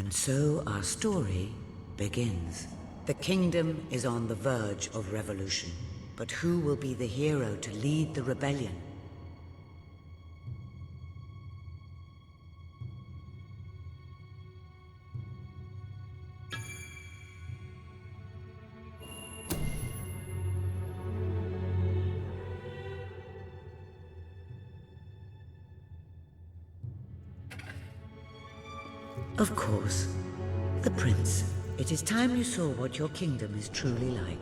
And so our story begins. The kingdom is on the verge of revolution. But who will be the hero to lead the rebellion? Of course, the prince. It is time you saw what your kingdom is truly like.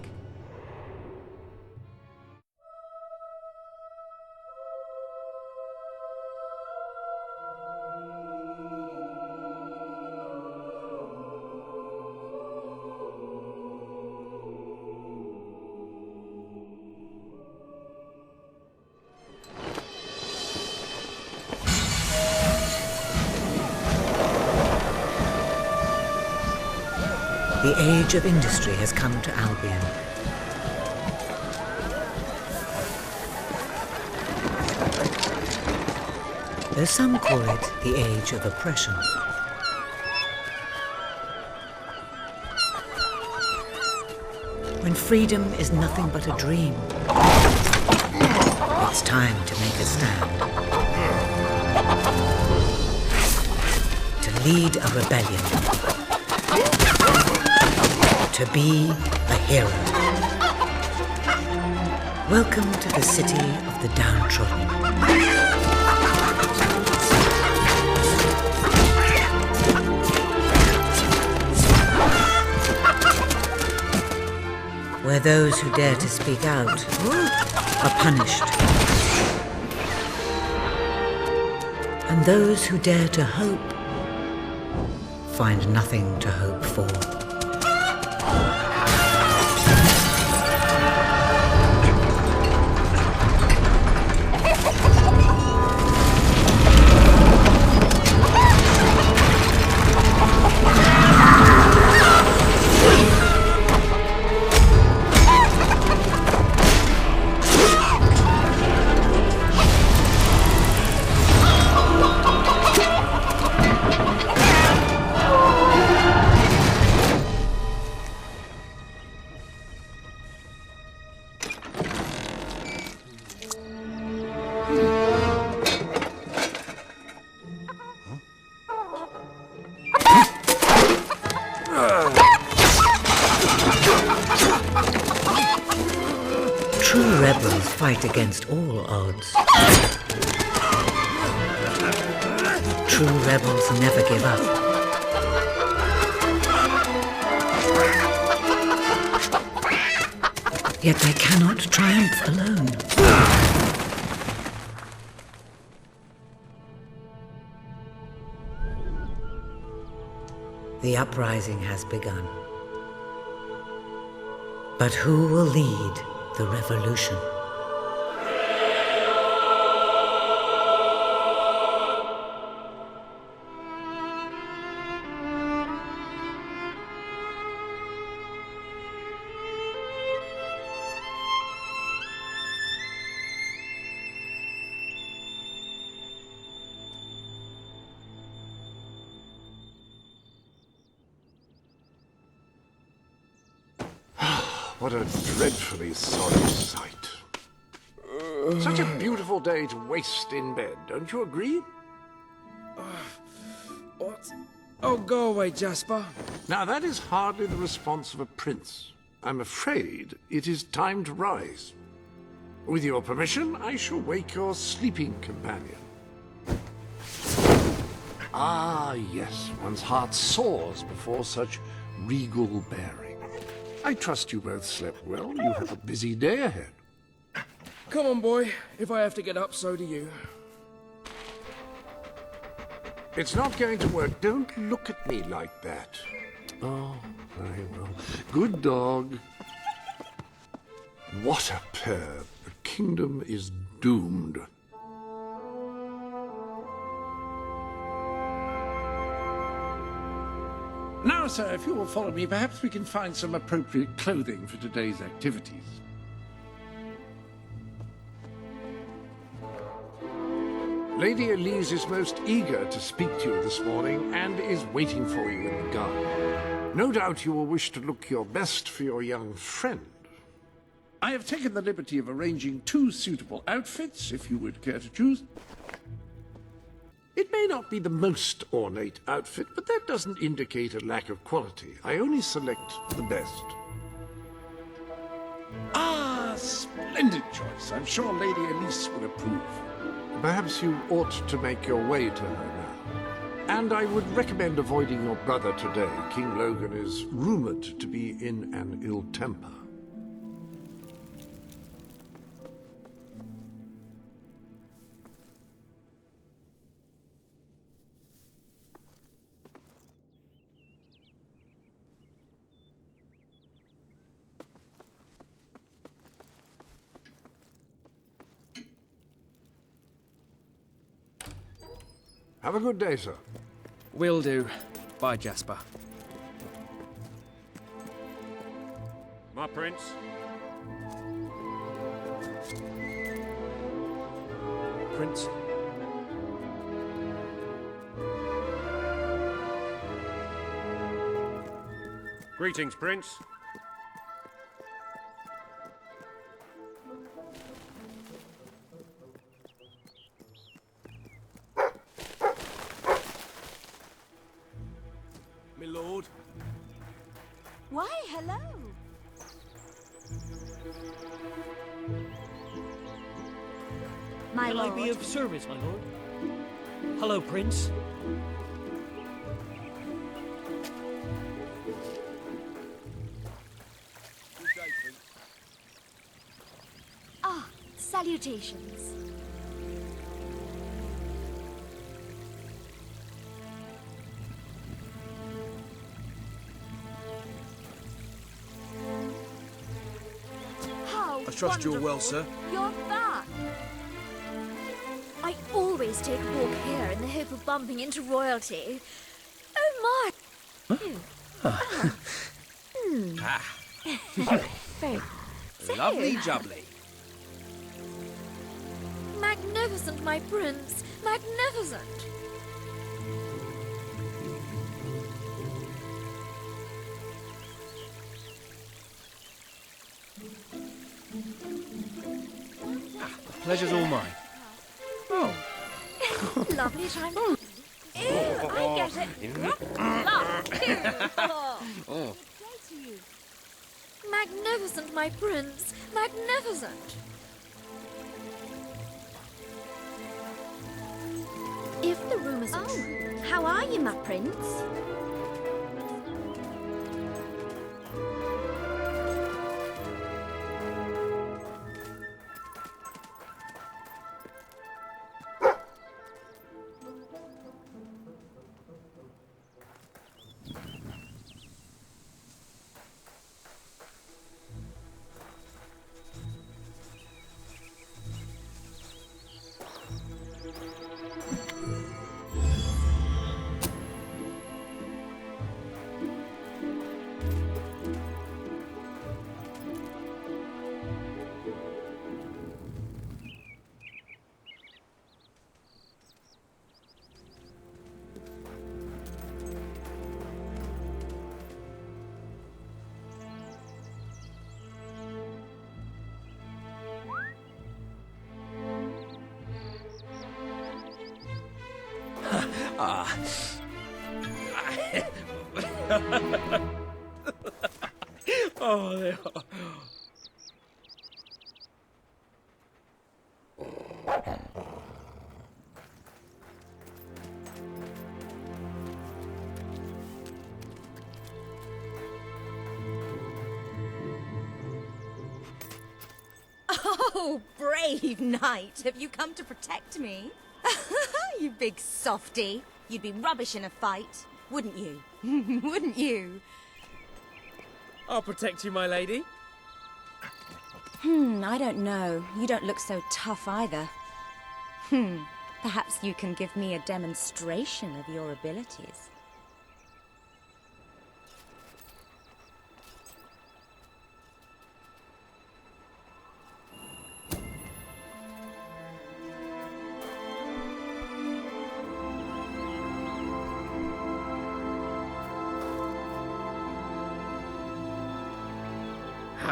The age of industry has come to Albion. Though some call it the age of oppression. When freedom is nothing but a dream, it's time to make a stand. To lead a rebellion. To be a hero. Welcome to the city of the downtrodden. Where those who dare to speak out are punished. And those who dare to hope find nothing to hope for. True rebels fight against all odds. True rebels never give up. Yet they cannot triumph alone. The uprising has begun. But who will lead the revolution? What a dreadfully sorry sight. Such a beautiful day to waste in bed, don't you agree? What? Oh, go away, Jasper. Now, that is hardly the response of a prince. I'm afraid it is time to rise. With your permission, I shall wake your sleeping companion. Ah, yes, one's heart soars before such regal bearing. I trust you both slept well. You have a busy day ahead. Come on, boy. If I have to get up, so do you. It's not going to work. Don't look at me like that. Oh, very well. Good dog. What a pair. The kingdom is doomed. Now, sir, if you will follow me, perhaps we can find some appropriate clothing for today's activities. Lady Elise is most eager to speak to you this morning and is waiting for you in the garden. No doubt you will wish to look your best for your young friend. I have taken the liberty of arranging 2 suitable outfits, if you would care to choose. It may not be the most ornate outfit, but that doesn't indicate a lack of quality. I only select the best. Ah, splendid choice. I'm sure Lady Elise will approve. Perhaps you ought to make your way to her now. And I would recommend avoiding your brother today. King Logan is rumored to be in an ill temper. Have a good day, sir. Will do. Bye, Jasper. My prince. Prince. Greetings, prince. My lord. Why, hello. My Can lord. I be of service, my lord? Hello, Prince. Ah, salutations. How I trust you're well, wonderful. sir. You're back. I always take a walk here in the hope of bumping into royalty. Oh my! Very Lovely jubbly. magnificent, my prince. Magnificent. The pleasure's all mine. Oh. Lovely time. Ew, I get it. Love, too. Oh. Magnificent, my prince. Magnificent. If the rumors are true. How are you, my prince? Oh, they are. Oh, brave knight. Have you come to protect me? You big softy. You'd be rubbish in a fight, wouldn't you? Wouldn't you? I'll protect you, my lady. I don't know. You don't look so tough either. Perhaps you can give me a demonstration of your abilities.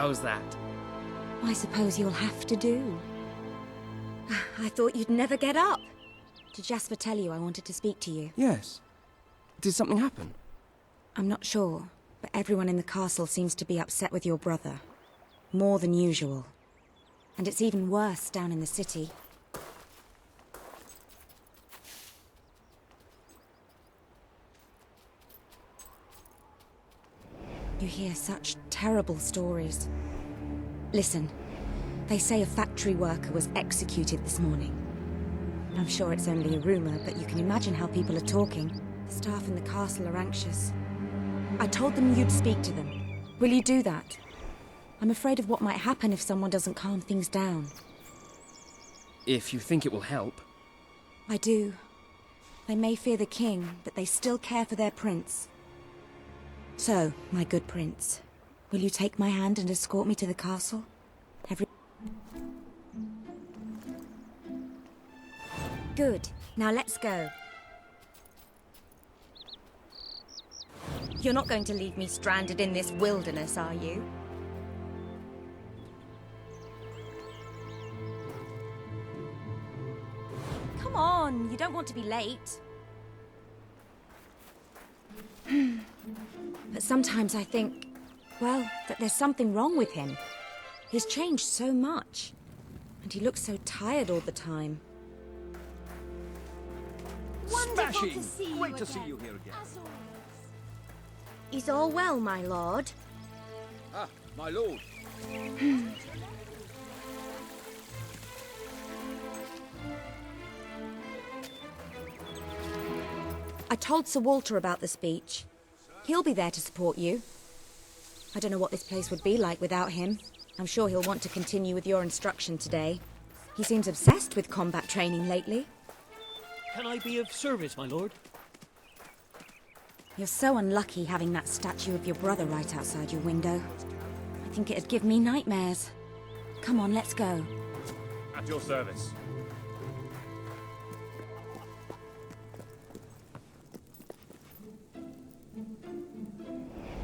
How's that? I suppose you'll have to do. I thought you'd never get up. Did Jasper tell you I wanted to speak to you? Yes. Did something happen? I'm not sure, but everyone in the castle seems to be upset with your brother. More than usual. And it's even worse down in the city. You hear such terrible stories. Listen, they say a factory worker was executed this morning. I'm sure it's only a rumor, but you can imagine how people are talking. The staff in the castle are anxious. I told them you'd speak to them. Will you do that? I'm afraid of what might happen if someone doesn't calm things down. If you think it will help. I do. They may fear the king, but they still care for their prince. So, my good prince, will you take my hand and escort me to the castle? Good. Now let's go. You're not going to leave me stranded in this wilderness, are you? Come on, you don't want to be late. But sometimes I think, well, that there's something wrong with him. He's changed so much. And he looks so tired all the time. Smashing! Great to see you here again. Is all well, my lord? Ah, my lord. I told Sir Walter about the speech. He'll be there to support you. I don't know what this place would be like without him. I'm sure he'll want to continue with your instruction today. He seems obsessed with combat training lately. Can I be of service, my lord? You're so unlucky having that statue of your brother right outside your window. I think it'd give me nightmares. Come on, let's go. At your service.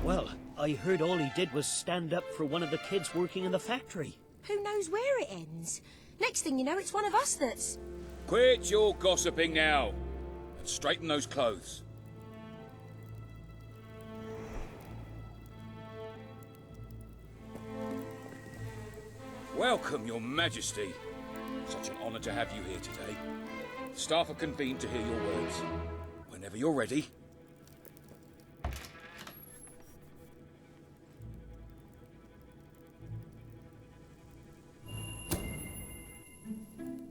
Well, I heard all he did was stand up for one of the kids working in the factory. Who knows where it ends? Next thing you know, it's one of us that's... Quit your gossiping now, and straighten those clothes. Welcome, Your Majesty. Such an honor to have you here today. The staff are convened to hear your words. Whenever you're ready.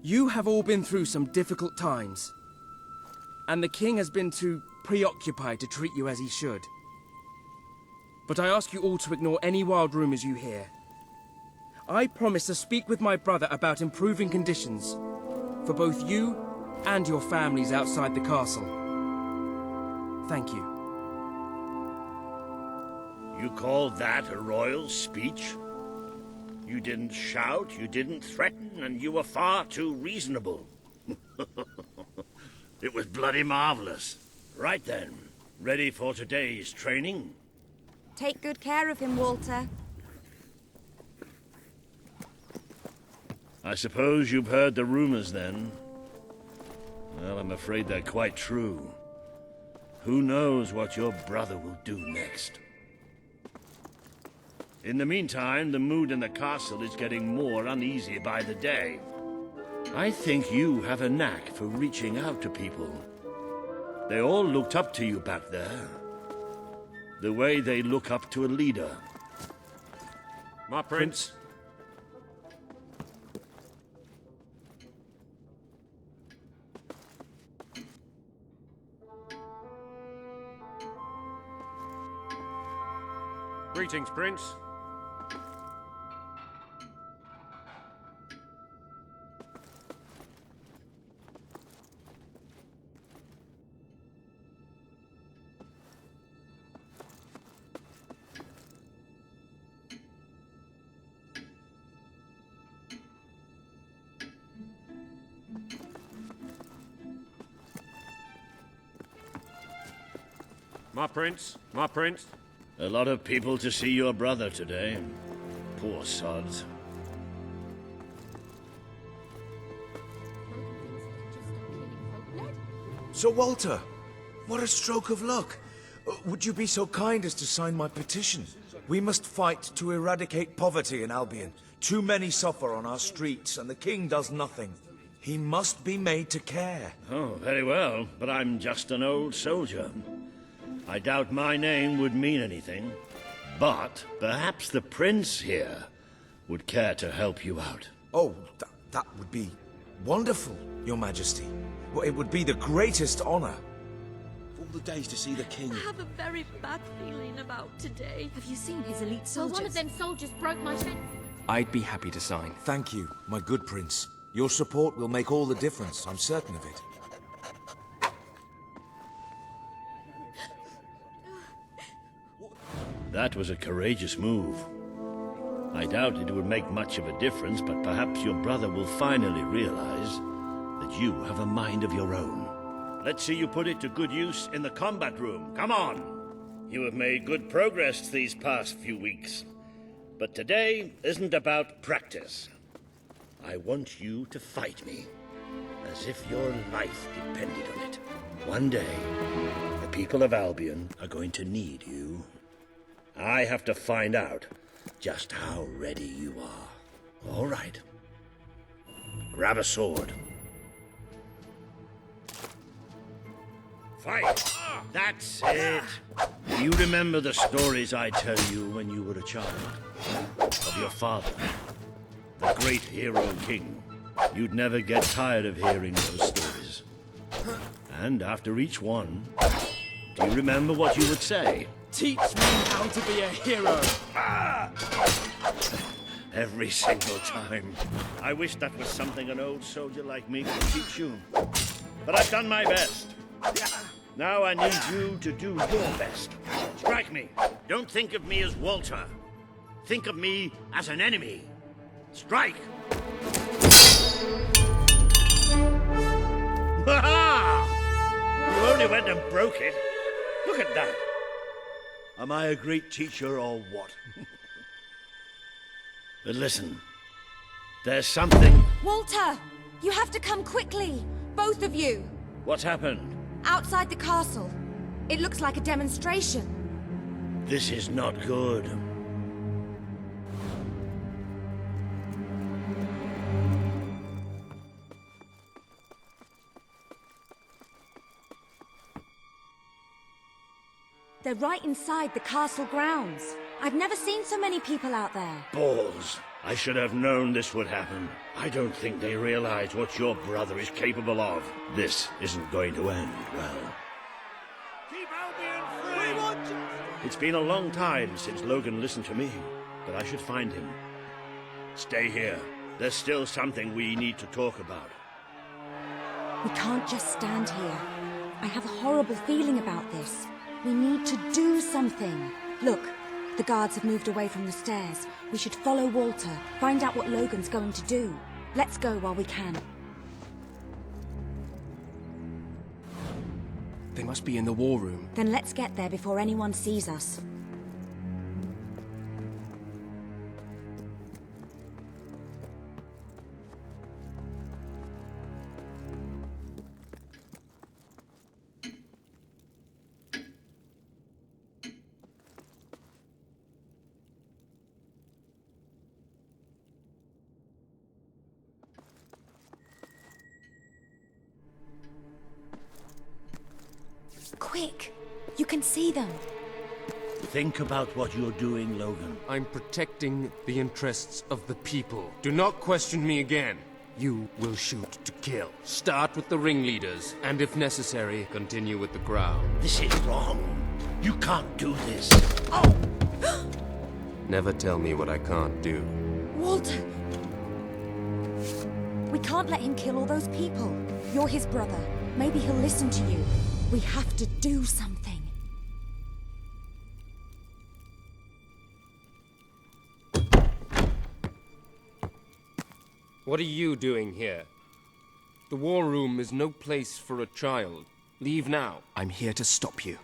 You have all been through some difficult times. And the king has been too preoccupied to treat you as he should. But I ask you all to ignore any wild rumors you hear. I promise to speak with my brother about improving conditions for both you and your families outside the castle. Thank you. You call that a royal speech? You didn't shout, you didn't threaten, and you were far too reasonable. It was bloody marvelous. Right then, ready for today's training? Take good care of him, Walter. I suppose you've heard the rumors then? Well, I'm afraid they're quite true. Who knows what your brother will do next? In the meantime, the mood in the castle is getting more uneasy by the day. I think you have a knack for reaching out to people. They all looked up to you back there. The way they look up to a leader. My prince. Greetings, Prince. My prince, my prince. A lot of people to see your brother today. Poor sods. Sir Walter, what a stroke of luck. Would you be so kind as to sign my petition? We must fight to eradicate poverty in Albion. Too many suffer on our streets, and the king does nothing. He must be made to care. Oh, very well, but I'm just an old soldier. I doubt my name would mean anything. But perhaps the prince here would care to help you out. Oh, that would be wonderful, Your Majesty. Well, it would be the greatest honor. All the days to see the king. I have a very bad feeling about today. Have you seen his elite Well, soldiers? one of them soldiers broke my fence. I'd be happy to sign. Thank you, my good prince. Your support will make all the difference, I'm certain of it. That was a courageous move. I doubt it would make much of a difference, but perhaps your brother will finally realize that you have a mind of your own. Let's see you put it to good use in the combat room. Come on! You have made good progress these past few weeks. But today isn't about practice. I want you to fight me, as if your life depended on it. One day, the people of Albion are going to need you. I have to find out just how ready you are. All right. Grab a sword. Fight! That's it. You remember the stories I tell you when you were a child? Of your father, the great hero king. You'd never get tired of hearing those stories. And after each one, do you remember what you would say? Teach me how to be a hero! Every single time. I wish that was something an old soldier like me could teach you. But I've done my best. Now I need you to do your best. Strike me. Don't think of me as Walter. Think of me as an enemy. Strike! Ha-ha! You only went and broke it. Look at that. Am I a great teacher or what? But listen, there's something... Walter! You have to come quickly! Both of you! What's happened? Outside the castle. It looks like a demonstration. This is not good. They're right inside the castle grounds. I've never seen so many people out there. Balls. I should have known this would happen. I don't think they realize what your brother is capable of. This isn't going to end well. Keep Albion free! We want justice! It's been a long time since Logan listened to me, but I should find him. Stay here. There's still something we need to talk about. We can't just stand here. I have a horrible feeling about this. We need to do something. Look, the guards have moved away from the stairs. We should follow Walter, find out what Logan's going to do. Let's go while we can. They must be in the war room. Then let's get there before anyone sees us. Quick! You can see them. Think about what you're doing, Logan. I'm protecting the interests of the people. Do not question me again. You will shoot to kill. Start with the ringleaders, and if necessary, continue with the crowd. This is wrong. You can't do this. Oh! Never tell me what I can't do. Walter! We can't let him kill all those people. You're his brother. Maybe he'll listen to you. We have to do something. What are you doing here? The war room is no place for a child. Leave now. I'm here to stop you.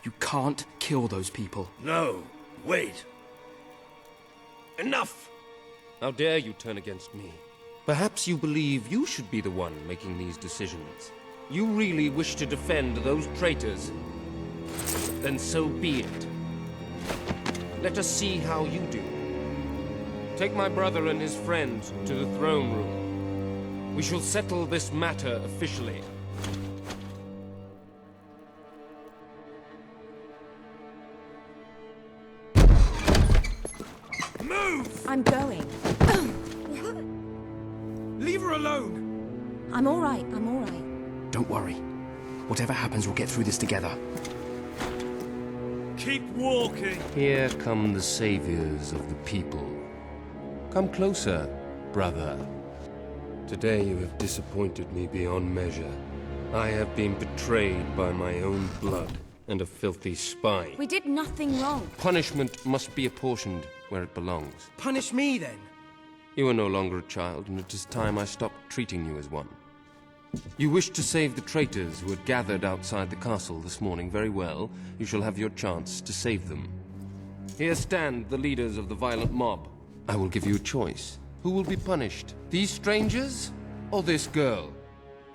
You can't kill those people. No, wait. Enough! How dare you turn against me? Perhaps you believe you should be the one making these decisions. You really wish to defend those traitors? Then so be it. Let us see how you do. Take my brother and his friend to the throne room. We shall settle this matter officially. Move! I'm going. Leave her alone! I'm all right, I'm all right. Don't worry. Whatever happens, we'll get through this together. Keep walking. Here come the saviors of the people. Come closer, brother. Today you have disappointed me beyond measure. I have been betrayed by my own blood and a filthy spy. We did nothing wrong. Punishment must be apportioned where it belongs. Punish me, then. You are no longer a child, and it is time I stopped treating you as one. You wish to save the traitors who had gathered outside the castle this morning. Very well. You shall have your chance to save them. Here stand the leaders of the violent mob. I will give you a choice. Who will be punished? These strangers? Or this girl?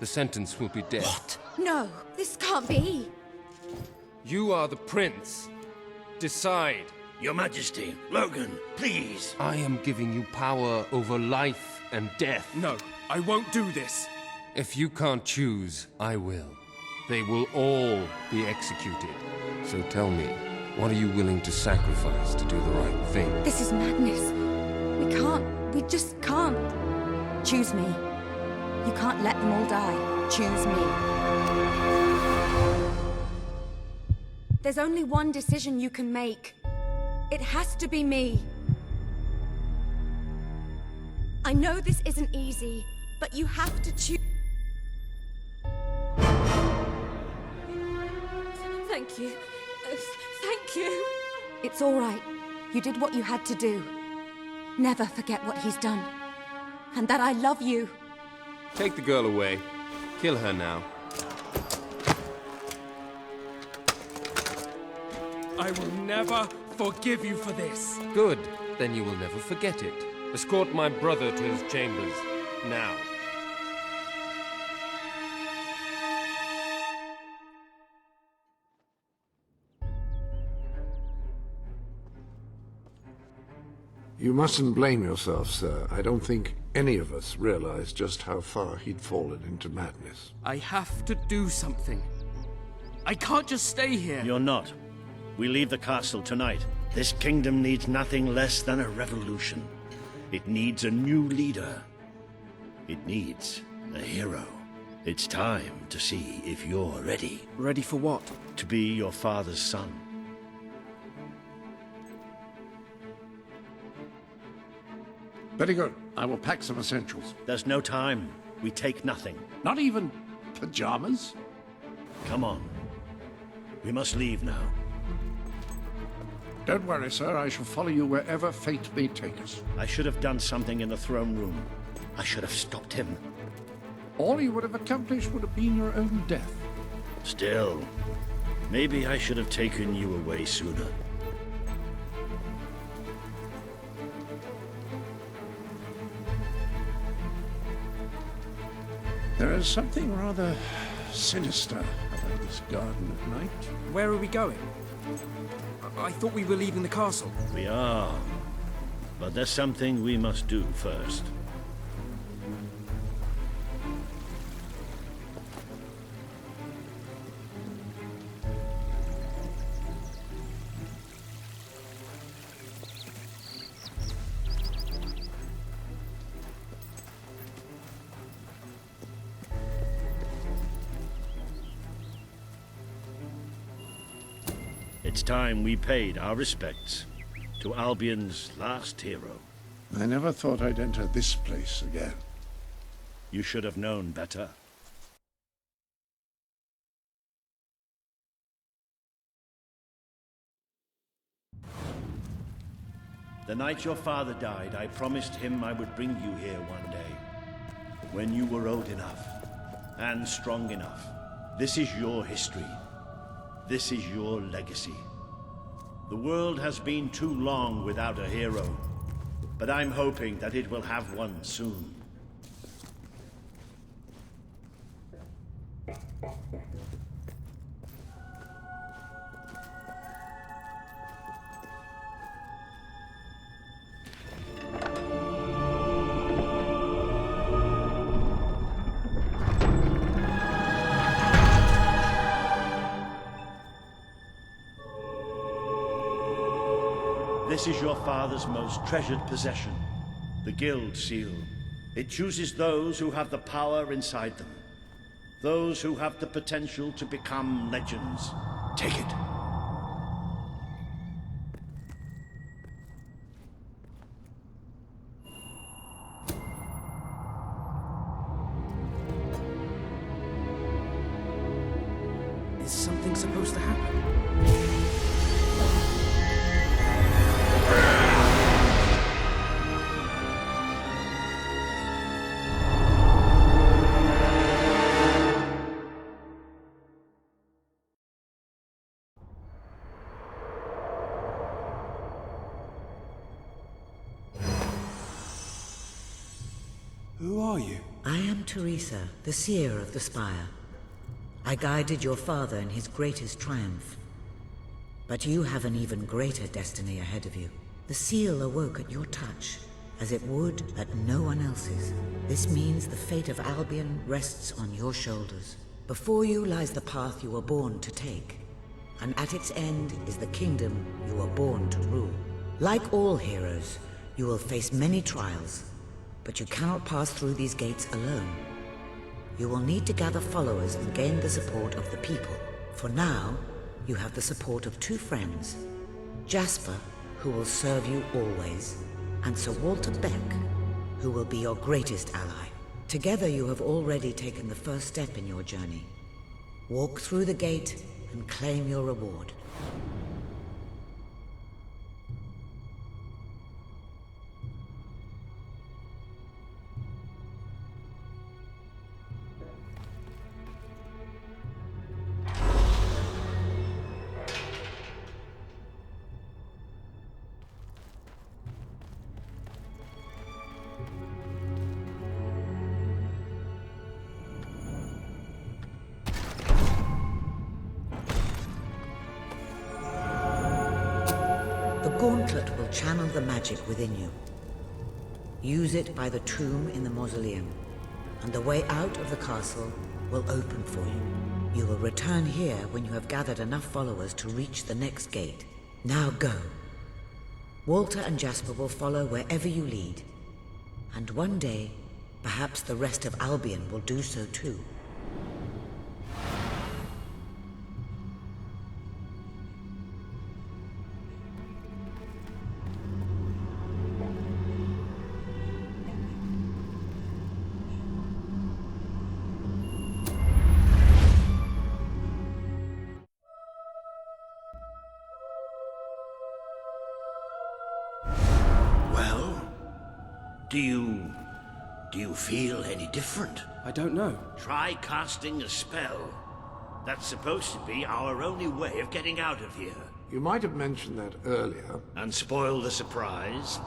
The sentence will be death. What? No, this can't be. You are the prince. Decide. Your Majesty, Logan, please. I am giving you power over life and death. No, I won't do this. If you can't choose, I will. They will all be executed. So tell me, what are you willing to sacrifice to do the right thing? This is madness. We just can't. Choose me. You can't let them all die. Choose me. There's only one decision you can make. It has to be me. I know this isn't easy, but you have to choose. Thank you. Thank you. It's all right. You did what you had to do. Never forget what he's done. And that I love you. Take the girl away. Kill her now. I will never forgive you for this. Good. Then you will never forget it. Escort my brother to his chambers. Now. You mustn't blame yourself, sir. I don't think any of us realized just how far he'd fallen into madness. I have to do something. I can't just stay here. You're not. We leave the castle tonight. This kingdom needs nothing less than a revolution. It needs a new leader. It needs a hero. It's time to see if you're ready. Ready for what? To be your father's son. Very good. I will pack some essentials. There's no time. We take nothing. Not even pajamas? Come on. We must leave now. Don't worry, sir. I shall follow you wherever fate may take us. I should have done something in the throne room. I should have stopped him. All you would have accomplished would have been your own death. Still, maybe I should have taken you away sooner. There is something rather sinister about this garden at night. Where are we going? I thought we were leaving the castle. We are. But there's something we must do first. It's time we paid our respects to Albion's last hero. I never thought I'd enter this place again. You should have known better. The night your father died, I promised him I would bring you here one day. When you were old enough and strong enough. This is your history. This is your legacy. The world has been too long without a hero. but I'm hoping that it will have one soon. This is your father's most treasured possession, the Guild Seal. It chooses those who have the power inside them, those who have the potential to become legends. Take it. Is something supposed to happen? Who are you? I am Teresa, the seer of the spire. I guided your father in his greatest triumph. But you have an even greater destiny ahead of you. The seal awoke at your touch, as it would at no one else's. This means the fate of Albion rests on your shoulders. Before you lies the path you were born to take, and at its end is the kingdom you were born to rule. Like all heroes, you will face many trials, but you cannot pass through these gates alone. You will need to gather followers and gain the support of the people. For now, you have the support of two friends, Jasper, who will serve you always, and Sir Walter Beck, who will be your greatest ally. Together you have already taken the first step in your journey. Walk through the gate and claim your reward. The gauntlet will channel the magic within you. Use it by the tomb in the mausoleum, and the way out of the castle will open for you. You will return here when you have gathered enough followers to reach the next gate. Now go. Walter and Jasper will follow wherever you lead. And one day, perhaps the rest of Albion will do so too. Do you feel any different? I don't know. Try casting a spell. That's supposed to be our only way of getting out of here. You might have mentioned that earlier. And spoil the surprise.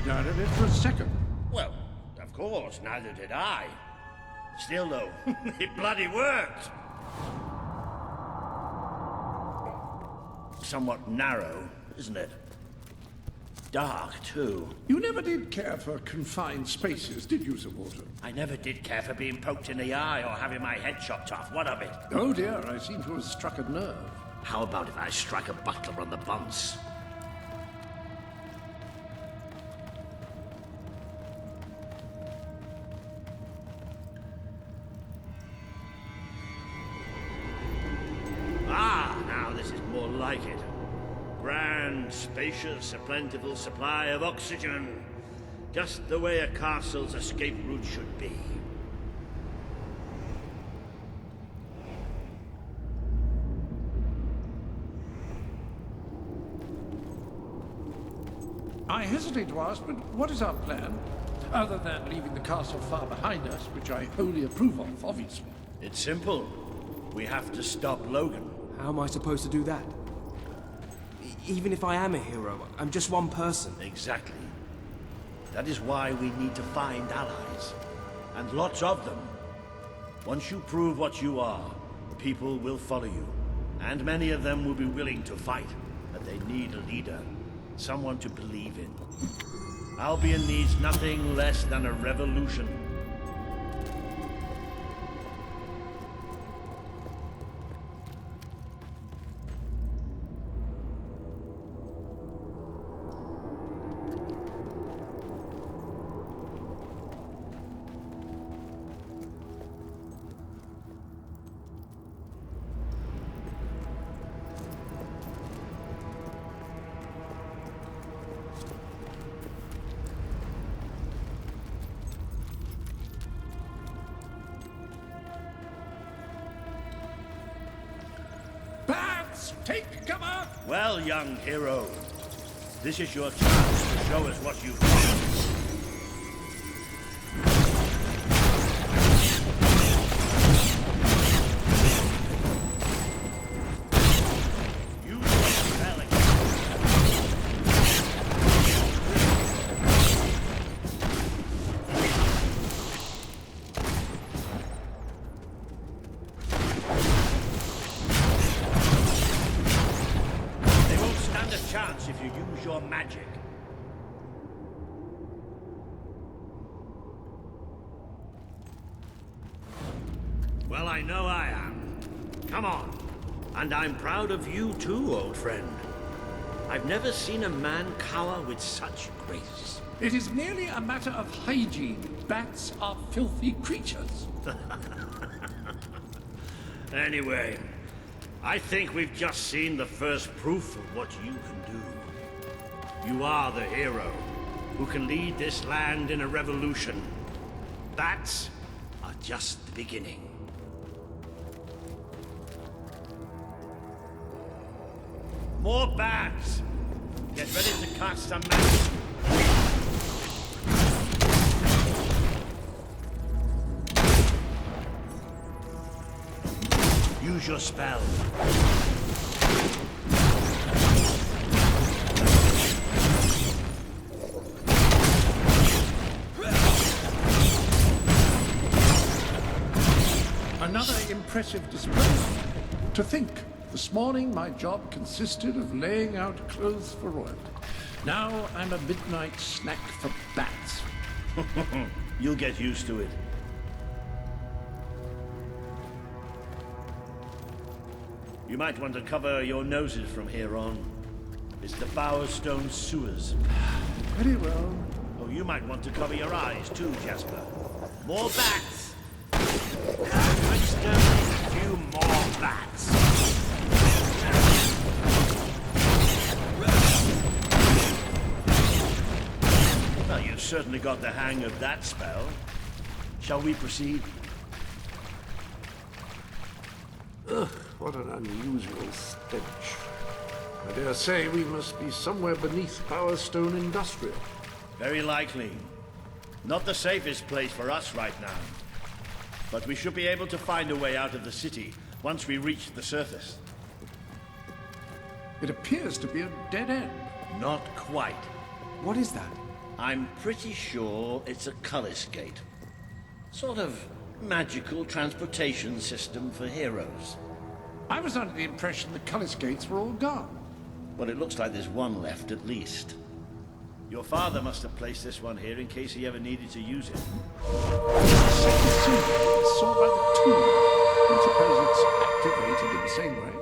Doubted it for a second. Well, of course, neither did I. Still, though, it bloody worked. Somewhat narrow, isn't it? Dark, too. You never did care for confined spaces, did you, Sir Walter? I never did care for being poked in the eye or having my head chopped off. What of it? Oh dear, I seem to have struck a nerve. How about if I strike a butler on the bunce? Like it. Grand, spacious, a plentiful supply of oxygen. Just the way a castle's escape route should be. I hesitate to ask, but what is our plan? Other than leaving the castle far behind us, which I wholly approve of, obviously. It's simple. We have to stop Logan. How am I supposed to do that? Even if I am a hero, I'm just one person. Exactly. That is why we need to find allies. And lots of them. Once you prove what you are, people will follow you. And many of them will be willing to fight. But they need a leader. Someone to believe in. Albion needs nothing less than a revolution. Take cover! Well, young hero, this is your chance to show us what you've got. If you use your magic. Well, I know I am. Come on. And I'm proud of you too, old friend. I've never seen a man cower with such grace. It is merely a matter of hygiene. Bats are filthy creatures. Anyway, I think we've just seen the first proof of what you can do. You are the hero who can lead this land in a revolution. Bats are just the beginning. More bats! Get ready to cast some magic. Use your spell. Another impressive display. To think, this morning my job consisted of laying out clothes for royalty. Now I'm a midnight snack for bats. You'll get used to it. You might want to cover your noses from here on. It's the Bowerstone sewers. Very well. Oh, you might want to cover your eyes too, Jasper. More bats! Exterminate a few more bats. Well, you've certainly got the hang of that spell. Shall we proceed? Ugh, what an unusual stench. I dare say we must be somewhere beneath Bowerstone Industrial. Very likely. Not the safest place for us right now. But we should be able to find a way out of the city once we reach the surface. It appears to be a dead end. Not quite. What is that? I'm pretty sure it's a Cullis Gate. Sort of magical transportation system for heroes. I was under the impression the Cullis Gates were all gone. Well, it looks like there's one left at least. Your father must have placed this one here in case he ever needed to use it. Second symbol I saw by the tomb. I suppose it's activated in the same way.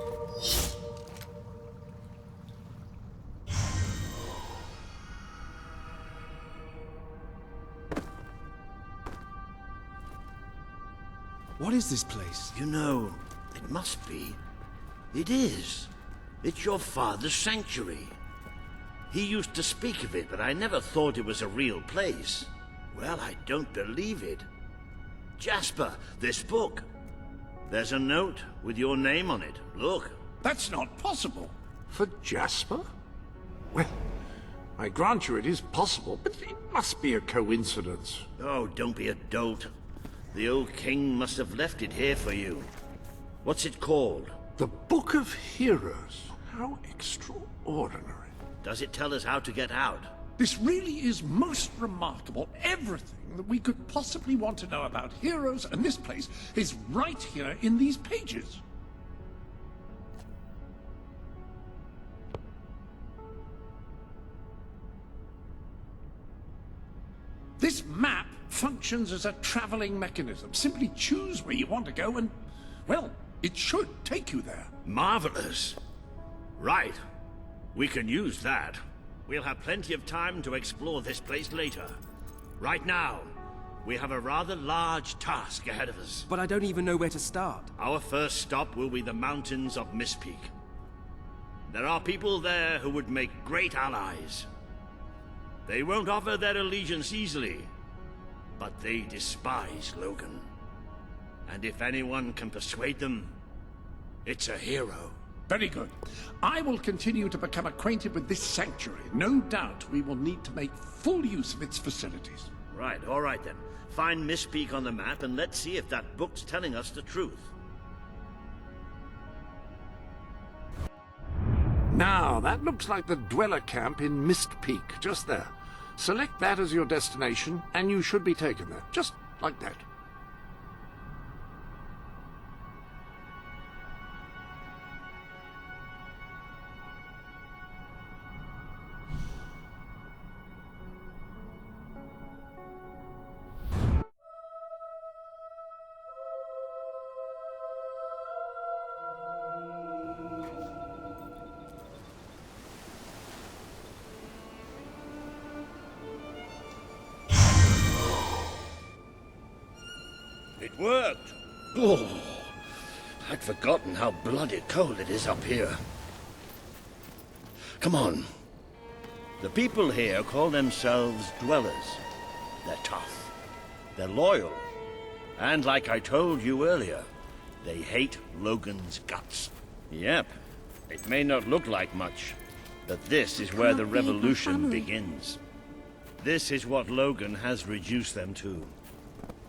What is this place? You know, it must be. It is. It's your father's sanctuary. He used to speak of it, but I never thought it was a real place. Well, I don't believe it. Jasper, this book. There's a note with your name on it. Look. That's not possible. For Jasper? Well, I grant you it is possible, but it must be a coincidence. Oh, don't be a dolt. The old king must have left it here for you. What's it called? The Book of Heroes. How extraordinary. Does it tell us how to get out? This really is most remarkable. Everything that we could possibly want to know about heroes and this place is right here in these pages. This map functions as a traveling mechanism. Simply choose where you want to go and, well, it should take you there. Marvelous. Right. We can use that. We'll have plenty of time to explore this place later. Right now, we have a rather large task ahead of us. But I don't even know where to start. Our first stop will be the mountains of Mistpeak. There are people there who would make great allies. They won't offer their allegiance easily, but they despise Logan. And if anyone can persuade them, it's a hero. Very good. I will continue to become acquainted with this sanctuary. No doubt we will need to make full use of its facilities. Right, all right then. Find Mistpeak on the map and let's see if that book's telling us the truth. Now, that looks like the Dweller camp in Mistpeak, just there. Select that as your destination, and you should be taken there, just like that. It worked! Oh, I'd forgotten how bloody cold it is up here. Come on. The people here call themselves Dwellers. They're tough. They're loyal. And like I told you earlier, they hate Logan's guts. Yep. It may not look like much, but this is where the revolution begins. This is what Logan has reduced them to.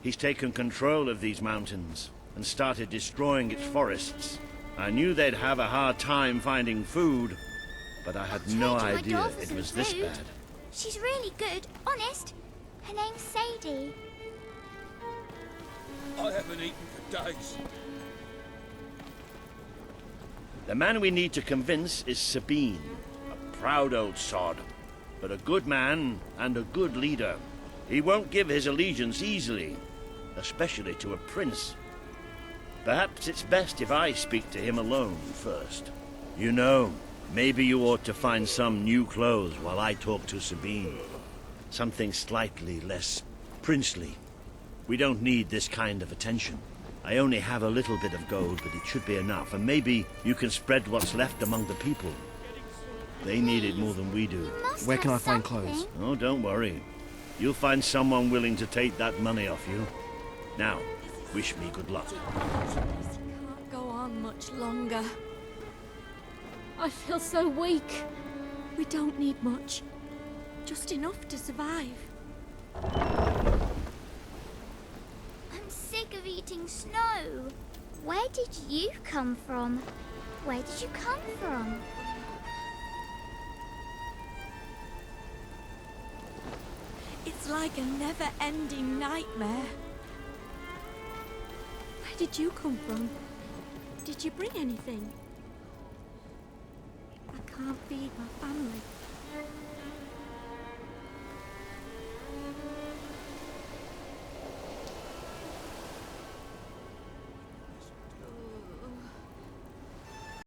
He's taken control of these mountains and started destroying its forests. I knew they'd have a hard time finding food, but I had no idea it was this bad. She's really good, honest. Her name's Sadie. I haven't eaten for days. The man we need to convince is Sabine, a proud old sod, but a good man and a good leader. He won't give his allegiance easily, especially to a prince. Perhaps it's best if I speak to him alone first. You know, maybe you ought to find some new clothes while I talk to Sabine. Something slightly less princely. We don't need this kind of attention. I only have a little bit of gold, but it should be enough, and maybe you can spread what's left among the people. They need it more than we do. Where can I find clothes? Oh, don't worry. You'll find someone willing to take that money off you. Now, wish me good luck. Can't go on much longer. I feel so weak. We don't need much. Just enough to survive. I'm sick of eating snow. Where did you come from? Where did you come from? It's like a never-ending nightmare. Where did you come from? Did you bring anything? I can't feed my family.